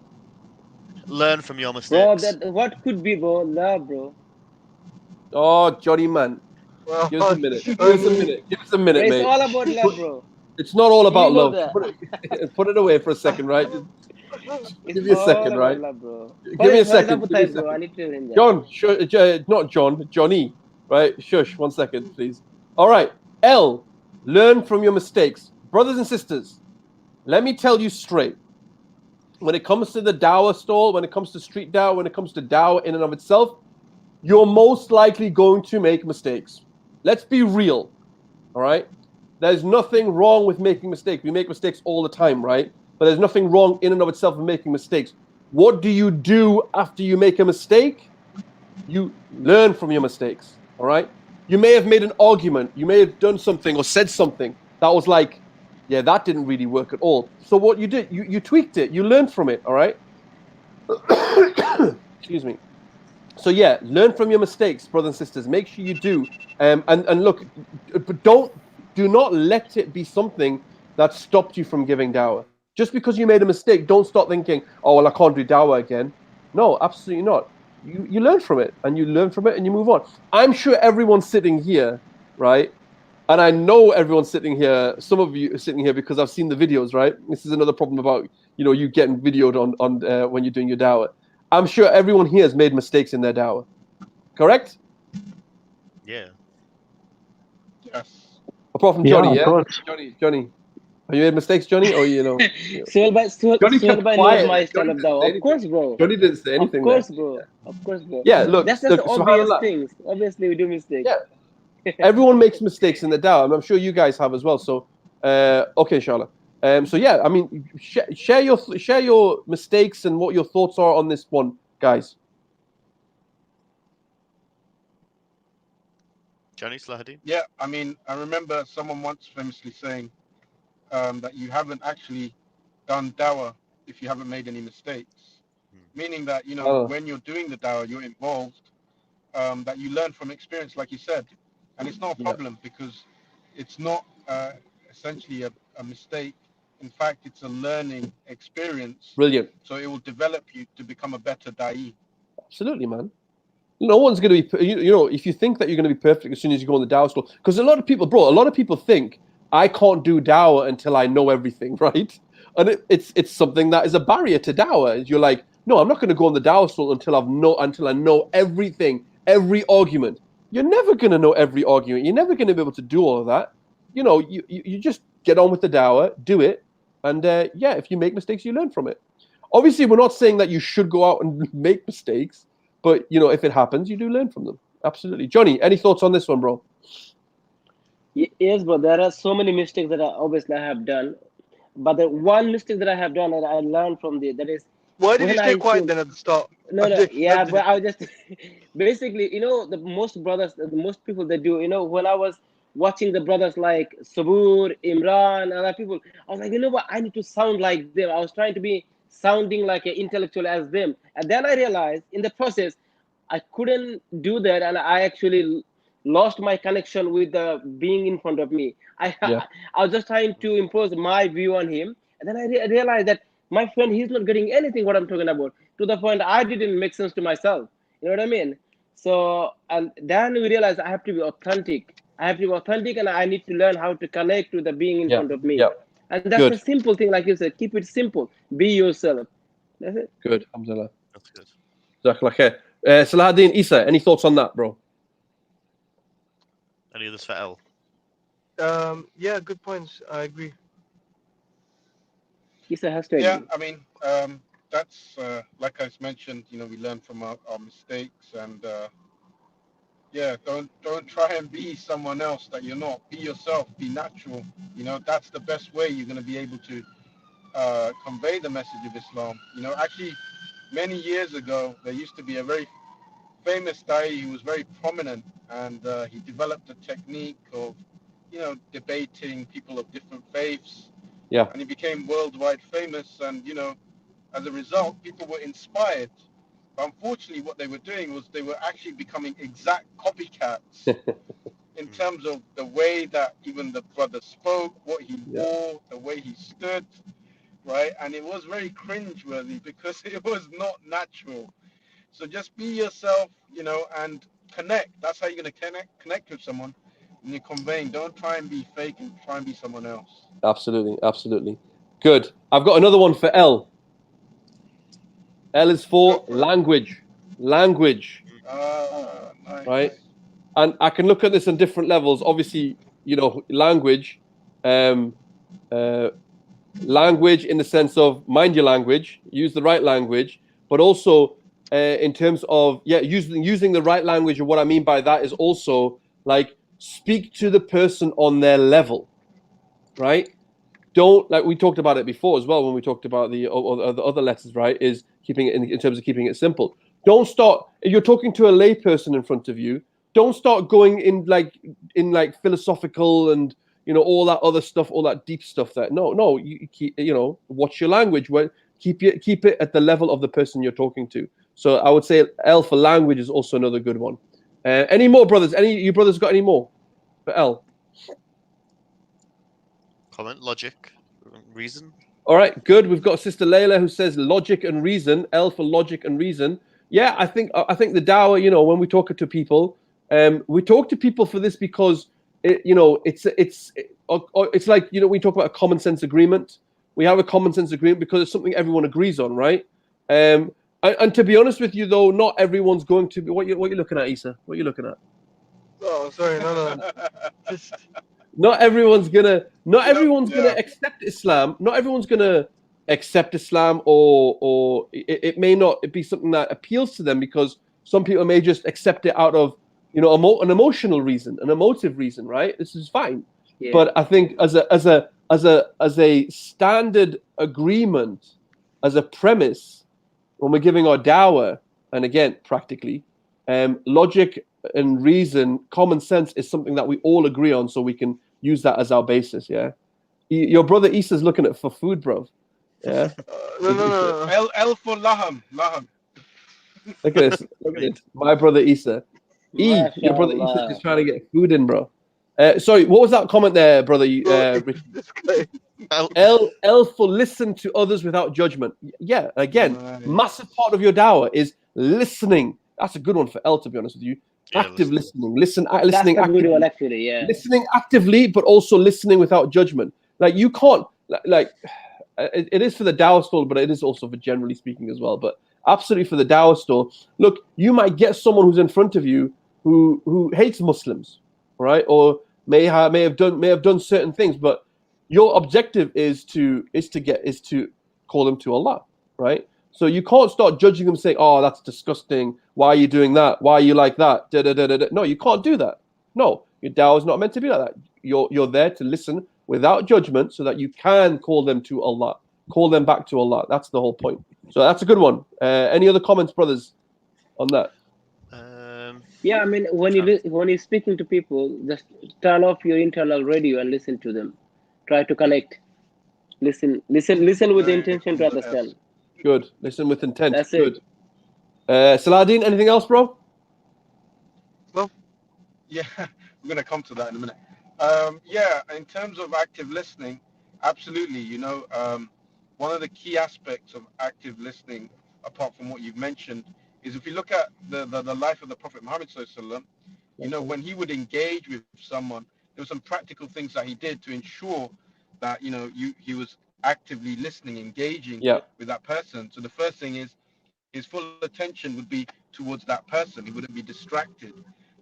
Learn from your mistakes. Bro, what could be, bro? Nah, bro. Oh, Johnny, man. Well, Give us a minute. Give us a minute, it's mate. It's all about love, bro. It's not all about love. That. Put it away for a second, right? Give me a second, right? Love, bro. Give me a second. Bro. I need to John, not John, Johnny. Right? Shush, 1 second, please. All right. L, learn from your mistakes. Brothers and sisters, let me tell you straight. When it comes to the Dawah stall, when it comes to street Dawah, when it comes to Dawah in and of itself, you're most likely going to make mistakes. Let's be real. All right? There's nothing wrong with making mistakes. We make mistakes all the time, right? But there's nothing wrong in and of itself with making mistakes. What do you do after you make a mistake? You learn from your mistakes. All right. You may have made an argument. You may have done something or said something that was like, yeah, that didn't really work at all. So what you did, you tweaked it. You learned from it. All right. Excuse me. So yeah, learn from your mistakes, brothers and sisters. Make sure you do. And look, but do not let it be something that stopped you from giving Dawah. Just because you made a mistake, don't start thinking, oh well, I can't do Dawah again. No, absolutely not. You learn from it, and you learn from it, and you move on. I'm sure everyone sitting here, right? And I know everyone sitting here, some of you are sitting here because I've seen the videos, right? This is another problem about, you getting videoed on when you're doing your Dawah. I'm sure everyone here has made mistakes in their Dawah. Correct? Yeah. Yes. Apart from Johnny, yeah? Johnny. Have you made mistakes, Johnny? Or Sohail knows my style of Dawah. Of course, bro. Johnny didn't say anything. Of course, bro. Yeah, look. That's the obvious things. Obviously, we do mistakes. Yeah. Everyone makes mistakes in the Dawah. I'm sure you guys have as well. So, okay, inshallah. So yeah, I mean, share your mistakes and what your thoughts are on this one, guys. Johnny Salahuddin? Yeah, I mean, I remember someone once famously saying that you haven't actually done Dawah if you haven't made any mistakes. Meaning that, when you're doing the Dawah, you're involved, that you learn from experience, like you said. And it's not a problem because it's not essentially a mistake. In fact, it's a learning experience. Brilliant. So it will develop you to become a better da'i. Absolutely, man. No one's going to be, if you think that you're going to be perfect as soon as you go on the Dawah school, because a lot of people think, I can't do Dawah until I know everything, right? And it's something that is a barrier to Dawah. You're like, no, I'm not going to go on the Dawah school until I know everything, every argument. You're never going to know every argument. You're never going to be able to do all of that. You just get on with the Dawah, do it, And yeah, if you make mistakes, you learn from it. Obviously, we're not saying that you should go out and make mistakes, but you know, if it happens, you do learn from them. Absolutely. Johnny, any thoughts on this one, bro? Yes, but there are so many mistakes that obviously I have done. But the one mistake that I have done and I learned from that is Why did you when stay I quiet should. then at the start? No, yeah, but I was just basically, the most brothers, the most people they do, when I was watching the brothers like Sabur, Imran, and other people, I was like, you know what, I need to sound like them. I was trying to be sounding like an intellectual as them. And then I realized in the process, I couldn't do that. And I actually lost my connection with the being in front of me. Yeah. I was just trying to impose my view on him. And then I realized that my friend, he's not getting anything what I'm talking about, to the point I didn't make sense to myself. You know what I mean? So, and then we realized I have to be authentic. And I need to learn how to connect to the being in front of me. Yeah. And that's Good. a simple thing, like you said, keep it simple. Be yourself. That's it. Good. Alhamdulillah. That's good. Jazakallah khair. Salahuddin, Isa, any thoughts on that, bro? Any others for L? Yeah, good points. I agree. Isa has to Yeah, agree. I mean, that's like I mentioned. We learn from our mistakes, and yeah, don't try and be someone else that you're not. Be yourself. Be natural. That's the best way you're going to be able to convey the message of Islam. Actually, many years ago, there used to be a very famous Da'i who was very prominent, and he developed a technique of, debating people of different faiths. Yeah. And he became worldwide famous, and, as a result, people were inspired. But unfortunately, what they were doing was they were actually becoming exact copycats in terms of the way that even the brother spoke, what he wore, the way he stood, right? And it was very cringeworthy because it was not natural. So just be yourself, and connect. That's how you're going to connect with someone when you're conveying. Don't try and be fake and try and be someone else. Absolutely. Good. I've got another one for L. L is for language. Language. Nice. Right? And I can look at this on different levels. Obviously, language. Language in the sense of mind your language, use the right language, but also in terms of using the right language. And what I mean by that is also like speak to the person on their level, right? Don't, like we talked about it before as well when we talked about the other letters, right? Is keeping it in terms of keeping it simple. Don't start, if you're talking to a lay person in front of you, don't start going in like philosophical and all that other stuff, all that deep stuff. You keep, watch your language. Keep it at the level of the person you're talking to. So I would say L for language is also another good one. Any more brothers? You brothers got any more for L? Comment, logic, reason. All right, good. We've got Sister Layla who says logic and reason. L for logic and reason. Yeah, I think the Dawah, when we talk to people, we talk to people for this because it's like we talk about a common sense agreement. We have a common sense agreement because it's something everyone agrees on, right? And to be honest with you, though, not everyone's going to be. What you looking at, Isa? What are you looking at? Oh, sorry, no. Just... Not everyone's gonna accept Islam. Not everyone's gonna accept Islam, or it may not be something that appeals to them because some people may just accept it out of an emotional reason, an emotive reason, right? This is fine. Yeah. But I think as a standard agreement, as a premise, when we're giving our dawah, and again practically, logic and reason, common sense is something that we all agree on, so we can use that as our basis. Yeah, your brother Isa's looking at for food, bro. Yeah. No. L for laham. Look at this. Look at it. My brother Isa. Your brother Isa is trying to get food in, bro. Sorry, what was that comment there, brother? L for listen to others without judgment. Yeah, again, massive part of your dawah is listening. That's a good one for L, to be honest with you. Active listening. Listening actively. One, actually, yeah. Listening actively, but also listening without judgment. Like you can't it is for the dawah stall, but it is also for generally speaking as well. But absolutely for the dawah stall. Look, you might get someone who's in front of you who hates Muslims, right? Or may have done certain things, but your objective is to call them to Allah, right? So you can't start judging them, saying, "Oh, that's disgusting. Why are you doing that? Why are you like that?" Da, da, da, da, da. No, you can't do that. No, your dawah is not meant to be like that. You're there to listen without judgment, so that you can call them to Allah, call them back to Allah. That's the whole point. So that's a good one. Any other comments, brothers, on that? Yeah, I mean, when you're speaking to people, just turn off your internal radio and listen to them. Try to connect. Listen with the intention to understand. Good. Listen with intent. That's Good. Saladin, anything else, bro? Well, yeah, we're gonna come to that in a minute. Yeah, in terms of active listening, absolutely. One of the key aspects of active listening, apart from what you've mentioned, is if you look at the life of the Prophet Muhammad Sallallahu Alaihi Wasallam, when he would engage with someone, there were some practical things that he did to ensure that he was actively listening, engaging with that person. So the first thing is his full attention would be towards that person. He wouldn't be distracted.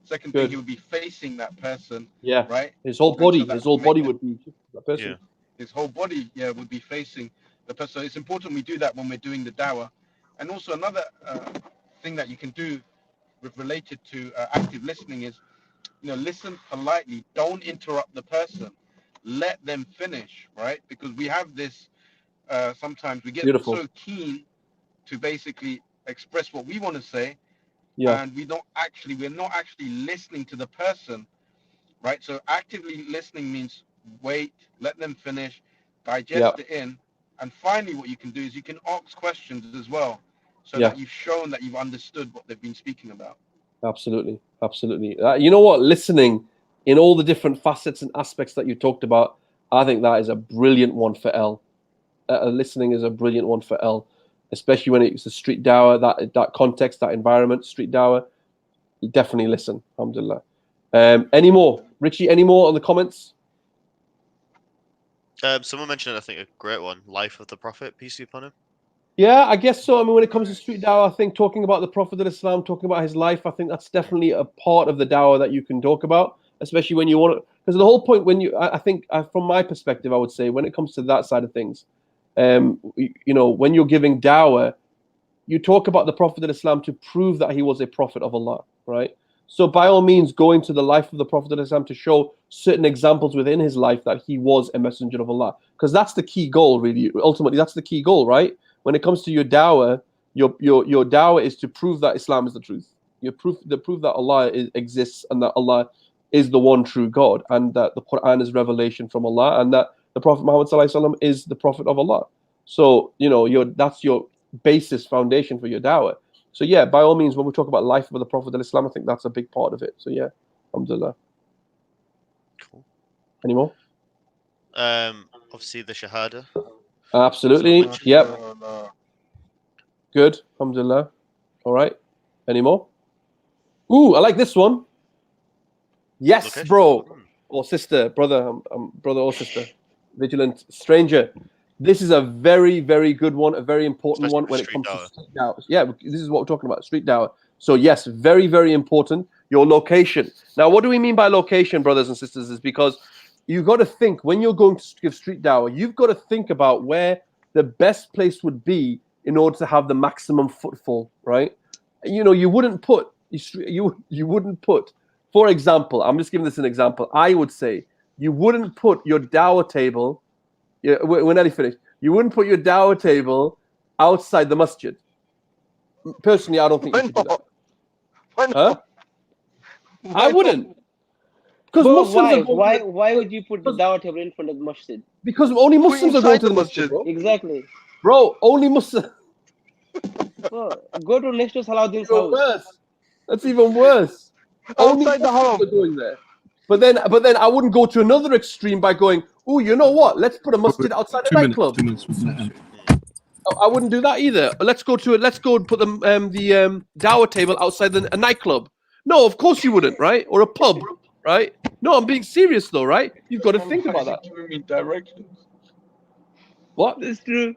Second thing, he would be facing that person. Yeah. Right. His whole body would be that person. Yeah. His whole body, would be facing the person. So it's important we do that when we're doing the dawah. And also another thing that you can do related to active listening is, listen politely. Don't interrupt the person. Let them finish, right? Because we have this. Sometimes we get so keen to basically express what we want to say, and we're not actually listening to the person, right? So actively listening means wait, let them finish, digest it in, and finally what you can do is you can ask questions as well, so that you've shown that you've understood what they've been speaking about. Absolutely. You know what? Listening in all the different facets and aspects that you talked about, I think that is a brilliant one for L. Listening is a brilliant one for L, especially when it's a street dawah, that context, that environment, street dawah. You definitely listen. Alhamdulillah. Any more? Richie, any more on the comments? Someone mentioned, I think, a great one, Life of the Prophet, peace be upon him. Yeah, I guess so. I mean, when it comes to street dawah, I think talking about the Prophet of Islam, talking about his life, I think that's definitely a part of the dawah that you can talk about, especially when you want to. Because the whole point, I think, from my perspective, I would say, when it comes to that side of things, when you're giving dawah, you talk about the Prophet of Islam to prove that he was a prophet of Allah, right? So by all means, go into the life of the Prophet of Islam to show certain examples within his life that he was a messenger of Allah. Because that's the key goal, really. Ultimately, that's the key goal, right? When it comes to your dawah, your dawah is to prove that Islam is the truth. You prove that Allah exists and that Allah is the one true God, and that the Quran is revelation from Allah, and that the Prophet Muhammad ﷺ is the Prophet of Allah. So that's your basis foundation for your dawah. So yeah, by all means, when we talk about life of the Prophet of Islam, I think that's a big part of it. So yeah, alhamdulillah. Cool. Any more? Obviously the Shahada. Absolutely. Yep. Good. Alhamdulillah. All right. Any more? Ooh, I like this one. Yes, location. Bro or sister, brother or sister, vigilant stranger. This is a very, very good one, a very important one when it comes to street dawah. Yeah, this is what we're talking about, street dawah. So yes, very, very important. Your location. Now, what do we mean by location, brothers and sisters? Is because you've got to think when you're going to give street dawah, you've got to think about where the best place would be in order to have the maximum footfall, right? You wouldn't put, for example, I'm just giving this an example. I would say you wouldn't put your dawah table. Yeah, we're nearly finished. You wouldn't put your dawah table outside the masjid. Personally, I don't think you should do that. Why not? Huh? I wouldn't. Because Muslims why would you put the dawah table in front of the masjid? Because only Muslims are going to the masjid, bro. Exactly. Bro, only Muslims. Bro, go to next to Salahuddin's house. Worse. That's even worse. Outside the house. Are going there. But then I wouldn't go to another extreme by going, oh, you know what? Let's put a masjid outside a nightclub. I wouldn't do that either. Let's go and put the dawah table outside a nightclub. No, of course you wouldn't, right? Or a pub, right? No, I'm being serious though, right? You've got to think about that. Giving me directions. What? That's true.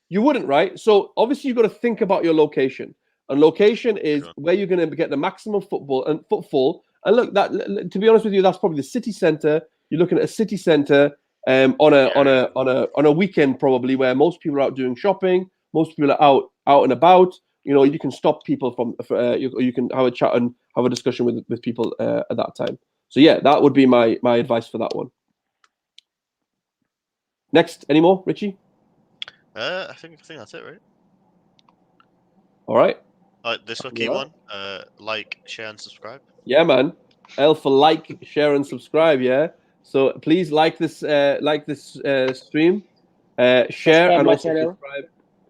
You wouldn't, right? So obviously you've got to think about your location. And location is where you're going to get the maximum footfall. And look, that to be honest with you, that's probably the city center. You're looking at a city center. on a weekend probably, where most people are out doing shopping, most people are out and about. You know, you can stop people from, you can have a chat and have a discussion with people at that time. So yeah, that would be my advice for that one. Next, any more, Richie? I think that's it, right? All right. This a key one. Like, share, and subscribe. Yeah, man. L for like, share, and subscribe. Yeah. So please like this stream, share, and also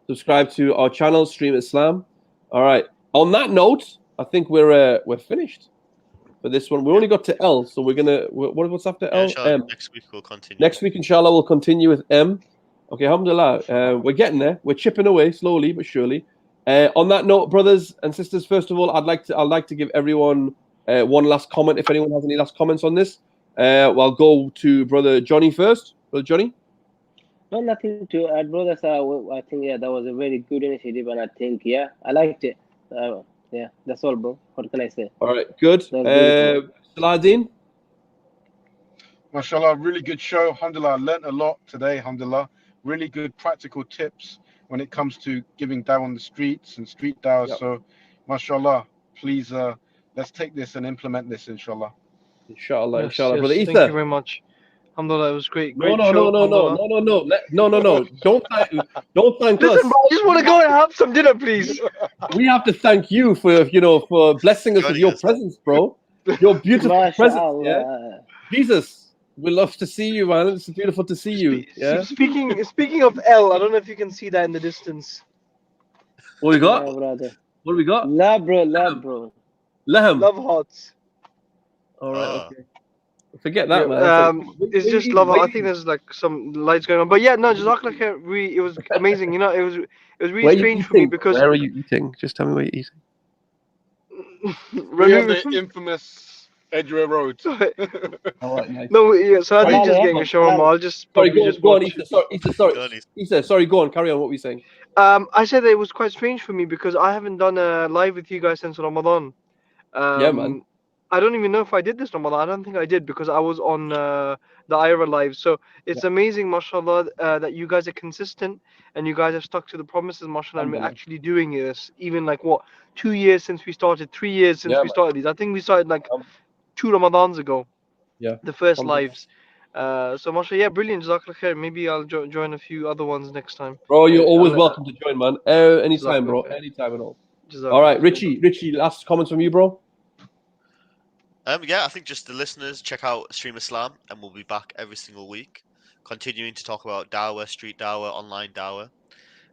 subscribe to our channel, Stream Islam. All right. On that note, I think we're finished for this one. We only got to L, so we're gonna. What's after L? M. Next week we'll continue. Next week, inshallah, we'll continue with M. Okay, alhamdulillah. We're getting there. We're chipping away slowly but surely. On that note, brothers and sisters, first of all, I'd like to give everyone one last comment. If anyone has any last comments on this, well, I'll go to Brother Johnny first. Brother Johnny? No, nothing to add, brothers. I think, yeah, that was a very good initiative, and I think, yeah, I liked it. Yeah, that's all, bro. What can I say? All right, good. Saladin? MashaAllah, really good show. Alhamdulillah, I learnt a lot today, alhamdulillah. Really good practical tips when it comes to giving dawah on the streets and street dawah. Yep. So, MashaAllah, please, let's take this and implement this, inshallah. Inshallah, Yes, inshallah. yes, Brother Isa? thank you very much. Alhamdulillah, it was great. No. Show, No. Don't thank us. Listen, bro, I just want to go and have some dinner, please. We have to thank you for blessing us with your presence, bro. Your beautiful presence. Yeah. Jesus, we love to see you, man. It's beautiful to see you. Yeah. Speaking of L, I don't know if you can see that in the distance. What we got? Yeah, brother. What do we got? Love, bro. Lahem. Love hearts. All right. Okay. Forget that, man. It's just love. I think there's like some lights going on, but yeah, no, Jazakallah khair. It was amazing. You know, it was really strange for me because. Where are you eating? Just tell me where you're eating. We're on the infamous Edgware Road. All right, nice. No, yeah. So I think just getting a shawarma. I'll just sorry. Go on, Isa. Sorry. Go on. Carry on. What were you saying? I said that it was quite strange for me because I haven't done a live with you guys since Ramadan. Yeah, man. I don't even know if I did this Ramadan. I don't think I did because I was on the IRA live. So it's amazing, mashallah, that you guys are consistent and you guys have stuck to the promises, mashallah, and we're actually doing this. Even like 2 years since we started, 3 years since we started these. I think we started like 2 Ramadans ago. Yeah. The first lives. So mashallah, yeah, brilliant. Jazakallah khair. Maybe I'll join a few other ones next time. Bro, you're always welcome to join, man. Anytime, bro. Anytime at all. All right, Richie, last comments from you, bro. Yeah, I think just the listeners, check out Stream Islam, and we'll be back every single week, continuing to talk about dawah, street dawah, online dawah,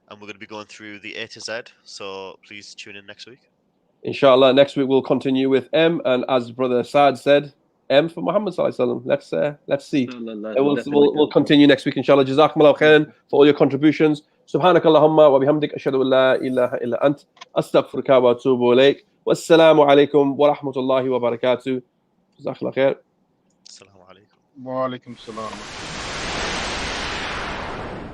and we're going to be going through the A to Z. So please tune in next week. Inshallah, next week we'll continue with M, and as Brother Saad said, M for Muhammad Sallallahu Alaihi Wasallam. Let's see. We'll continue next week, inshallah. Jazakumullah khairan for all your contributions. Subhanakallahumma wa bihamdik ashhadu an la ilaha illa ant astaghfiruka wa atubu ilayk. Wassalamu alaikum wa rahmatullahi wa barakatuh. Jazakallah khair. Assalamu alaikum. Wa alaikum salam.